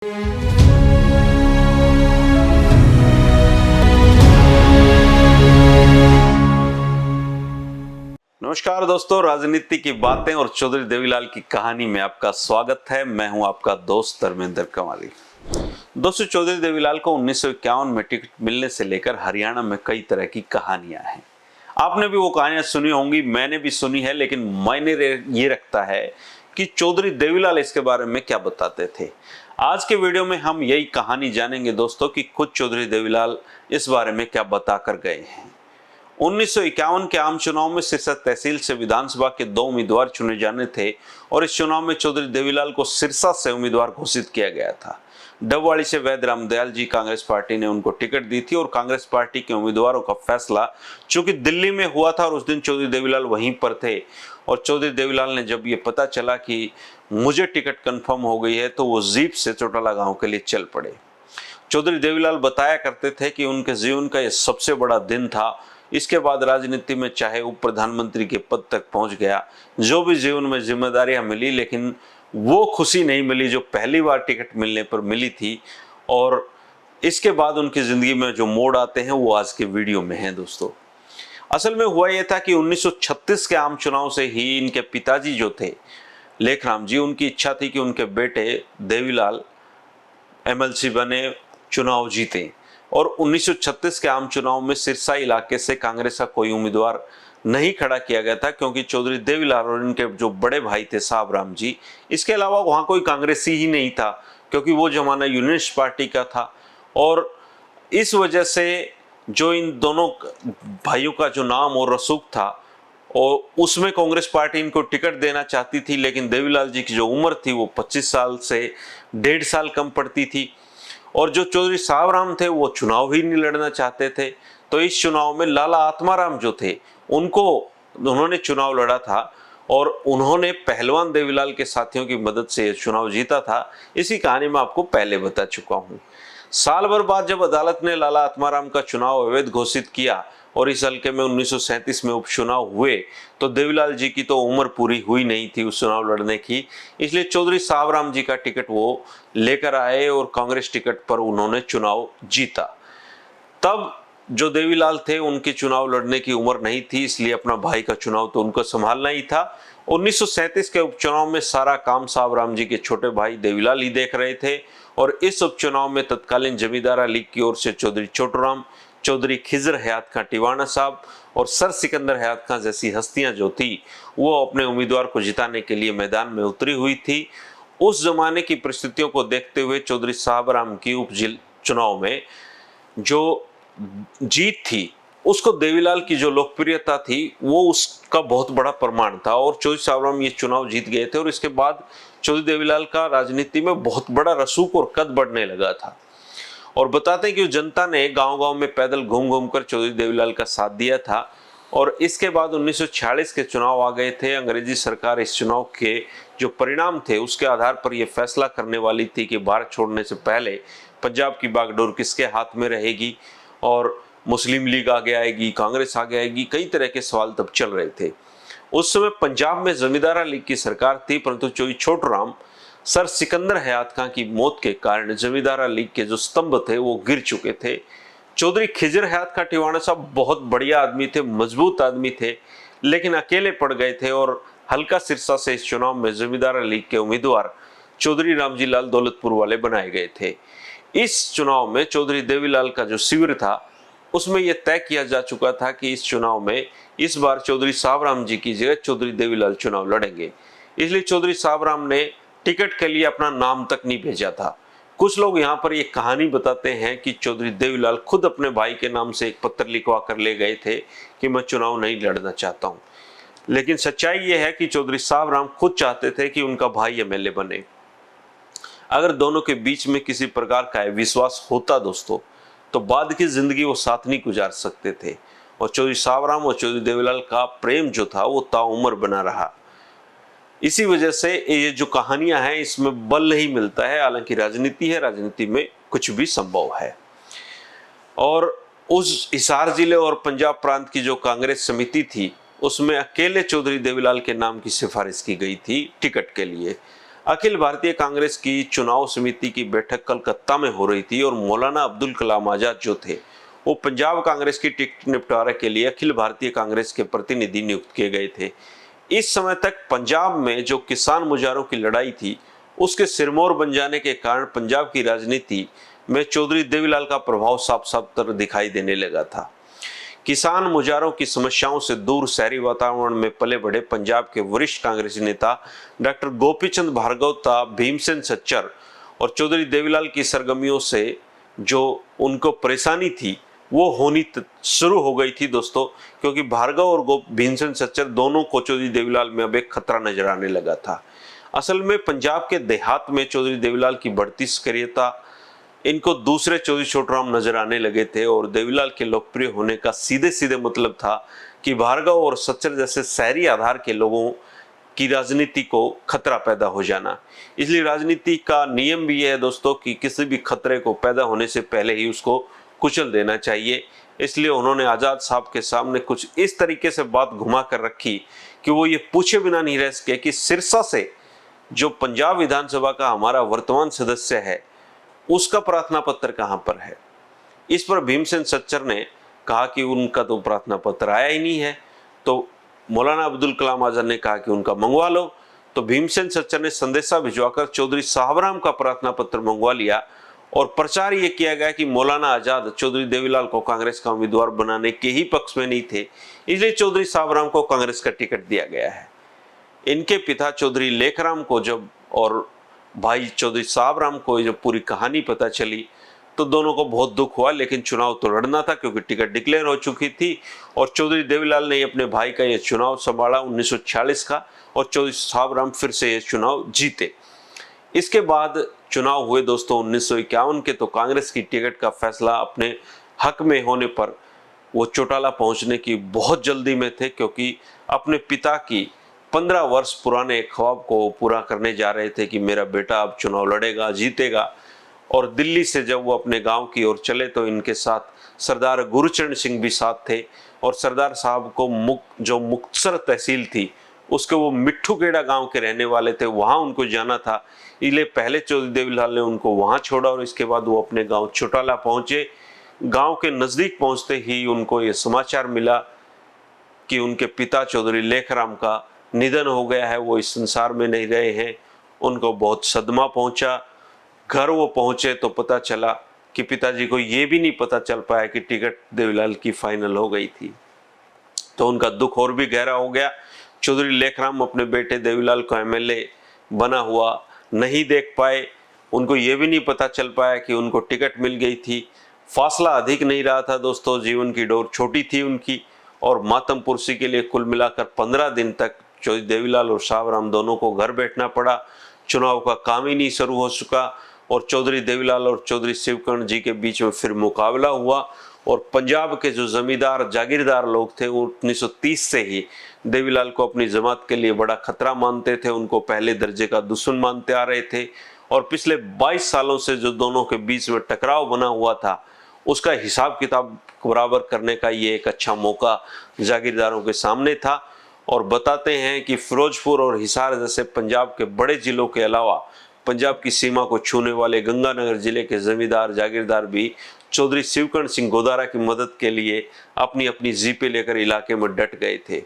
नमस्कार दोस्तों, राजनीति की बातें और चौधरी देवीलाल की कहानी में आपका स्वागत है। मैं हूं आपका दोस्त धर्मेंद्र कंवाली। दोस्तों, चौधरी देवीलाल को 1951 में टिकट मिलने से लेकर हरियाणा में कई तरह की कहानियां हैं। आपने भी वो कहानियां सुनी होंगी, मैंने भी सुनी है, लेकिन मायने ये रखता है कि चौधरी देवीलाल इसके बारे में क्या बताते थे। आज के वीडियो में हम यही कहानी जानेंगे दोस्तों कि खुद चौधरी देवीलाल इस बारे में क्या बताकर गए हैं। 1951 के आम चुनाव में सिरसा तहसील से विधानसभा के 2 उम्मीदवार चुने जाने थे और इस चुनाव में चौधरी देवीलाल को सिरसा से उम्मीदवार घोषित किया गया था। डबवाड़ी से वैद्य रामदयाल जी कांग्रेस पार्टी ने उनको टिकट दी थी और कांग्रेस पार्टी के उम्मीदवारों का फैसला चूंकि दिल्ली में हुआ था और उस दिन चौधरी देवीलाल वहीं पर थे और चौधरी देवीलाल ने जब ये पता चला कि मुझे टिकट कंफर्म हो गई है तो वो जीप से चौटाला गांव के लिए चल पड़े। चौधरी देवीलाल बताया करते थे कि उनके जीवन का यह सबसे बड़ा दिन था। इसके बाद राजनीति में चाहे उप प्रधानमंत्री के पद तक पहुंच गया, जो भी जीवन में जिम्मेदारियां मिली, लेकिन वो खुशी नहीं मिली जो पहली बार टिकट मिलने पर मिली थी। और इसके बाद उनकी जिंदगी में जो मोड़ आते हैं वो आज के वीडियो में हैं दोस्तों। असल में हुआ यह था कि 1936 के आम चुनाव से ही इनके पिताजी जो थे लेखराम जी, उनकी इच्छा थी कि उनके बेटे देवीलाल एमएलसी बने, चुनाव जीते। और 1936 के आम चुनाव में सिरसा इलाके से कांग्रेस का कोई उम्मीदवार नहीं खड़ा किया गया था क्योंकि चौधरी देवीलाल और इनके जो बड़े भाई थे साहब राम जी, इसके अलावा वहां कोई कांग्रेसी ही नहीं था क्योंकि वो जमाना यूनियनिस्ट पार्टी का था। और इस वजह से जो इन दोनों भाइयों का जो नाम और रसूख था और उसमें कांग्रेस पार्टी इनको टिकट देना चाहती थी, लेकिन देवीलाल जी की जो उम्र थी वो 25 साल से 1.5 साल कम पड़ती थी। और जो चौधरी साहब राम थे वो चुनाव ही नहीं लड़ना चाहते थे। तो इस चुनाव में लाला आत्माराम जो थे उन्होंने चुनाव लड़ा था और उन्होंने पहलवान देवीलाल के साथियों की मदद से यह चुनाव जीता था। इसी कहानी में आपको पहले बता चुका हूं। साल भर बाद जब अदालत ने लाला आत्माराम का चुनाव अवैध घोषित किया और इस हल्के में 1937 में उपचुनाव हुए तो देवीलाल जी की तो उम्र पूरी हुई नहीं थी उस चुनाव लड़ने की, इसलिए चौधरी साहब राम जी का टिकट वो लेकर आए और कांग्रेस टिकट पर उन्होंने चुनाव जीता। तब जो देवीलाल थे उनकी चुनाव लड़ने की उम्र नहीं थी, इसलिए अपना भाई का चुनाव तो उनको संभालना ही था। 1937 के उपचुनाव में सारा काम साहब राम जी के छोटे भाई देवीलाल ही देख रहे थे और इस उपचुनाव में तत्कालीन जमींदारा लीग की ओर से चौधरी छोटूराम, चौधरी खिजर हयात खां टिवाणा साहब और सर सिकंदर हयात खां जैसी हस्तियां जो थी वो अपने उम्मीदवार को जिताने के लिए मैदान में उतरी हुई थी। उस जमाने की परिस्थितियों को देखते हुए चौधरी साहब राम की उप चुनाव में जो जीत थी उसको देवीलाल की जो लोकप्रियता थी वो उसका बहुत बड़ा प्रमाण था और चौधरी साहब राम ये चुनाव जीत गए थे। और इसके बाद चौधरी देवीलाल का राजनीति में बहुत बड़ा रसूख और कद बढ़ने लगा था। और बताते हैं कि जनता ने गांव-गांव में पैदल घूम घूम कर चौधरी देवीलाल का साथ दिया था। और इसके बाद 1946 के चुनाव आ गए थे। अंग्रेजी सरकार इस चुनाव के जो परिणाम थे उसके आधार पर यह फैसला करने वाली थी कि भारत छोड़ने से पहले पंजाब की बागडोर किसके हाथ में रहेगी और मुस्लिम लीग आगे आएगी, कांग्रेस आगे आएगी, कई तरह के सवाल तब चल रहे थे। उस समय पंजाब में जमींदारा लीग की सरकार थी, परंतु चौधरी छोटूराम सर सिकंदर हयात खां की मौत के कारण जमींदारा लीग के जो स्तंभ थे वो गिर चुके थे। चौधरी खिजर हयात खां टिवाणा साहब बहुत बढ़िया आदमी थे, मजबूत आदमी थे, लेकिन अकेले पड़ गए थे और हल्का सिरसा से इस चुनाव में जमींदारा लीग के उम्मीदवार चौधरी रामजी लाल दौलतपुर वाले बनाए गए थे। इस चुनाव में चौधरी देवीलाल का जो शिविर था उसमें यह तय किया जा चुका था कि इस चुनाव में इस बार चौधरी साहब राम जी की जगह चौधरी देवीलाल चुनाव लड़ेंगे। इसलिए चौधरी साहब राम ने टिकट के लिए अपना नाम तक नहीं भेजा था। कुछ लोग यहाँ पर ये कहानी बताते हैं कि चौधरी देवीलाल खुद अपने भाई के नाम से एक पत्र लिखवा कर ले गए थे कि मैं चुनाव नहीं लड़ना चाहता हूँ, लेकिन सच्चाई ये है कि चौधरी साहब राम खुद चाहते थे कि उनका भाई एमएलए बने। अगर दोनों के बीच में किसी प्रकार का विश्वास होता दोस्तों तो बाद की जिंदगी वो साथ नहीं गुजार सकते थे। और चौधरी साहब राम और चौधरी देवीलाल का प्रेम जो था वो ताउम्र बना रहा। इसी वजह से ये जो कहानियां हैं इसमें बल नहीं मिलता है, हालांकि राजनीति है, राजनीति में कुछ भी संभव है। और उस हिसार जिले और पंजाब प्रांत की जो कांग्रेस समिति थी उसमें अकेले चौधरी देवीलाल के नाम की सिफारिश की गई थी टिकट के लिए। अखिल भारतीय कांग्रेस की चुनाव समिति की बैठक कलकत्ता में हो रही थी और मौलाना अब्दुल कलाम आजाद जो थे वो पंजाब कांग्रेस की टिकट निपटारे के लिए अखिल भारतीय कांग्रेस के प्रतिनिधि नियुक्त किए गए थे। इस समय तक पंजाब में जो किसान मुजाहिरों की लड़ाई थी उसके सिरमौर बन जाने के कारण पंजाब की राजनीति में चौधरी देवीलाल का प्रभाव साफ साफ दिखाई देने लगा था। किसान मुजाहिरों की समस्याओं से दूर शहरी वातावरण में पले बढ़े पंजाब के वरिष्ठ कांग्रेसी नेता डॉक्टर गोपीचंद भार्गव था भीमसेन सच्चर और चौधरी देवीलाल की सरगर्मियों से जो उनको परेशानी थी वो होनी शुरू हो गई थी दोस्तों, क्योंकि भार्गव और भीमसेन सच्चर दोनों को चौधरी देवीलाल में अब एक खतरा नजर आने लगा था। असल में पंजाब के देहात में चौधरी देवीलाल की बढ़ती सक्रियता इनको दूसरे चौधरी छोटूराम नजर आने लगे थे और देवीलाल के लोकप्रिय होने का सीधे सीधे मतलब था कि भार्गव और सच्चर जैसे शहरी आधार के लोगों की राजनीति को खतरा पैदा हो जाना। इसलिए राजनीति का नियम भी यह है दोस्तों कि किसी भी खतरे को पैदा होने से पहले ही उसको कुचल देना चाहिए। इसलिए उन्होंने आजाद साहब के सामने कुछ इस तरीके से बात घुमा कर रखी कि वो ये पूछे बिना नहीं रह सके कि सिरसा से जो पंजाब विधानसभा का हमारा वर्तमान सदस्य है उसका प्रार्थना पत्र कहां पर है। इस पर भीमसेन सच्चर ने कहा कि उनका तो प्रार्थना पत्र आया ही नहीं है। तो मौलाना अब्दुल कलाम आजाद ने कहा कि उनका मंगवा लो। तो भीमसेन सच्चर ने संदेशा भिजवाकर चौधरी साहबराम का प्रार्थना पत्र मंगवा लिया और प्रचार ये किया गया कि मौलाना आजाद चौधरी देवीलाल को कांग्रेस का उम्मीदवार बनाने के ही पक्ष में नहीं थे, इसलिए चौधरी साहबराम को कांग्रेस का टिकट दिया गया है। इनके पिता चौधरी लेखराम को जब और भाई चौधरी साहबराम को जब पूरी कहानी पता चली तो दोनों को बहुत दुख हुआ, लेकिन चुनाव तो लड़ना था क्योंकि टिकट डिक्लेयर हो चुकी थी और चौधरी देवीलाल ने अपने भाई का यह चुनाव संभाला 1946 का और चौधरी साहबराम फिर से ये चुनाव जीते। इसके बाद चुनाव हुए दोस्तों 1951 के। तो कांग्रेस की टिकट का फैसला अपने हक में होने पर वो चौटाला पहुंचने की बहुत जल्दी में थे, क्योंकि अपने पिता की 15 वर्ष पुराने ख्वाब को पूरा करने जा रहे थे कि मेरा बेटा अब चुनाव लड़ेगा, जीतेगा। और दिल्ली से जब वो अपने गांव की ओर चले तो इनके साथ सरदार गुरचरण सिंह भी साथ थे और सरदार साहब को जो मुक्तसर तहसील थी उसके वो मिट्ठू केड़ा गांव के रहने वाले थे, वहां उनको जाना था। इसलिए पहले चौधरी देवीलाल ने उनको वहां छोड़ा और इसके बाद वो अपने गांव चौटाला पहुंचे। गांव के नजदीक पहुंचते ही उनको ये समाचार मिला कि उनके पिता चौधरी लेखराम का निधन हो गया है, वो इस संसार में नहीं रहे हैं। उनको बहुत सदमा पहुंचा। घर वो पहुंचे तो पता चला कि पिताजी को ये भी नहीं पता चल पाया कि टिकट देवीलाल की फाइनल हो गई थी। तो उनका दुख और भी गहरा हो गया। चौधरी लेखराम अपने बेटे देवीलाल को एमएलए बना हुआ नहीं देख पाए। उनको ये भी नहीं पता चल पाया कि उनको टिकट मिल गई थी। फासला अधिक नहीं रहा था दोस्तों, जीवन की डोर छोटी थी उनकी और मातम पुरसी के लिए कुल मिलाकर 15 दिन तक चौधरी देवीलाल और साहबराम दोनों को घर बैठना पड़ा। चुनाव का काम ही नहीं शुरू हो चुका और चौधरी देवीलाल और चौधरी शिवकर्ण जी के बीच में फिर मुकाबला हुआ और पंजाब के जो जमींदार जागीरदार लोग थे वो 1930 से ही देवीलाल को अपनी जमात के लिए बड़ा खतरा मानते थे, उनको पहले दर्जे का दुश्मन मानते आ रहे थे। और पिछले 22 सालों से जो दोनों के बीच में टकराव बना हुआ था उसका हिसाब किताब बराबर करने का ये एक अच्छा मौका जागीरदारों के सामने था। और बताते हैं कि फिरोजपुर और हिसार जैसे पंजाब के बड़े जिलों के अलावा पंजाब की सीमा को छूने वाले गंगानगर जिले के जमींदार जागीरदार भी चौधरी शिवकर्ण सिंह गोदारा की मदद के लिए अपनी अपनी जीपें लेकर इलाके में डट गए थे।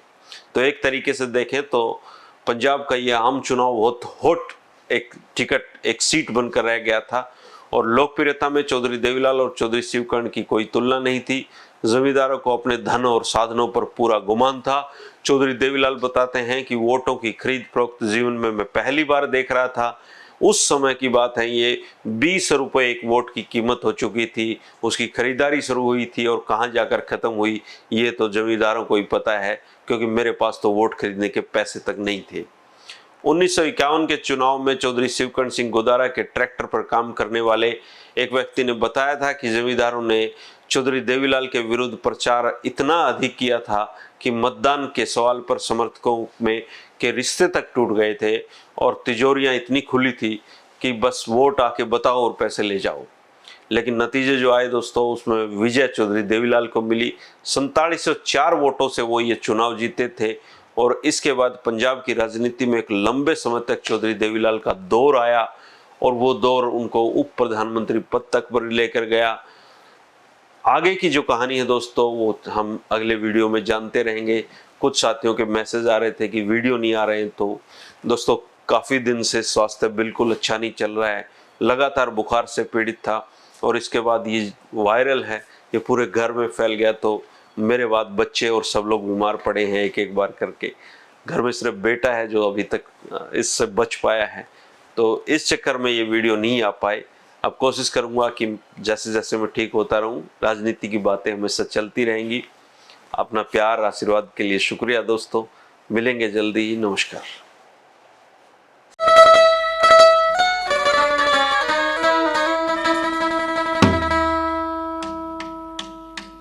तो एक तरीके से देखें तो पंजाब का यह आम चुनाव बहुत हॉट एक टिकट एक सीट बनकर रह गया था और लोकप्रियता में चौधरी देवीलाल और चौधरी शिवकर्ण की कोई तुलना नहीं थी। जमींदारों को अपने धन और साधनों पर पूरा गुमान था। चौधरी देवीलाल बताते हैं कि वोटों की खरीद फरोख्त जीवन में मैं पहली बार देख रहा था। उस समय की बात है, ये 20 रुपए एक वोट की कीमत हो चुकी थी। उसकी खरीदारी शुरू हुई थी और कहाँ जाकर खत्म हुई ये तो जमींदारों को ही पता है, क्योंकि मेरे पास तो वोट खरीदने के पैसे तक नहीं थे। 1951 के चुनाव में चौधरी शिवकर्ण सिंह गोदारा के ट्रैक्टर पर काम करने वाले एक व्यक्ति ने बताया था कि जमींदारों ने चौधरी देवीलाल के विरुद्ध प्रचार इतना अधिक किया था कि मतदान के सवाल पर समर्थकों में के रिश्ते तक टूट गए थे और तिजोरियां इतनी खुली थी कि बस वोट आके बताओ और पैसे ले जाओ। लेकिन नतीजे जो आए दोस्तों उसमें विजय चौधरी देवीलाल को मिली। 4704 वोटों से वो ये चुनाव जीते थे और इसके बाद पंजाब की राजनीति में एक लंबे समय तक चौधरी देवीलाल का दौर आया और वो दौर उनको उप प्रधानमंत्री पद तक पर लेकर गया। आगे की जो कहानी है दोस्तों वो हम अगले वीडियो में जानते रहेंगे। कुछ साथियों के मैसेज आ रहे थे कि वीडियो नहीं आ रहे हैं, तो दोस्तों काफ़ी दिन से स्वास्थ्य बिल्कुल अच्छा नहीं चल रहा है, लगातार बुखार से पीड़ित था और इसके बाद ये वायरल है, ये पूरे घर में फैल गया। तो मेरे बाद बच्चे और सब लोग बीमार पड़े हैं एक एक बार करके। घर में सिर्फ बेटा है जो अभी तक इससे बच पाया है, तो इस चक्कर में ये वीडियो नहीं आ पाए। अब कोशिश करूंगा कि जैसे जैसे मैं ठीक होता रहूं, राजनीति की बातें हमेशा चलती रहेंगी। अपना प्यार आशीर्वाद के लिए शुक्रिया दोस्तों, मिलेंगे जल्दी ही, नमस्कार।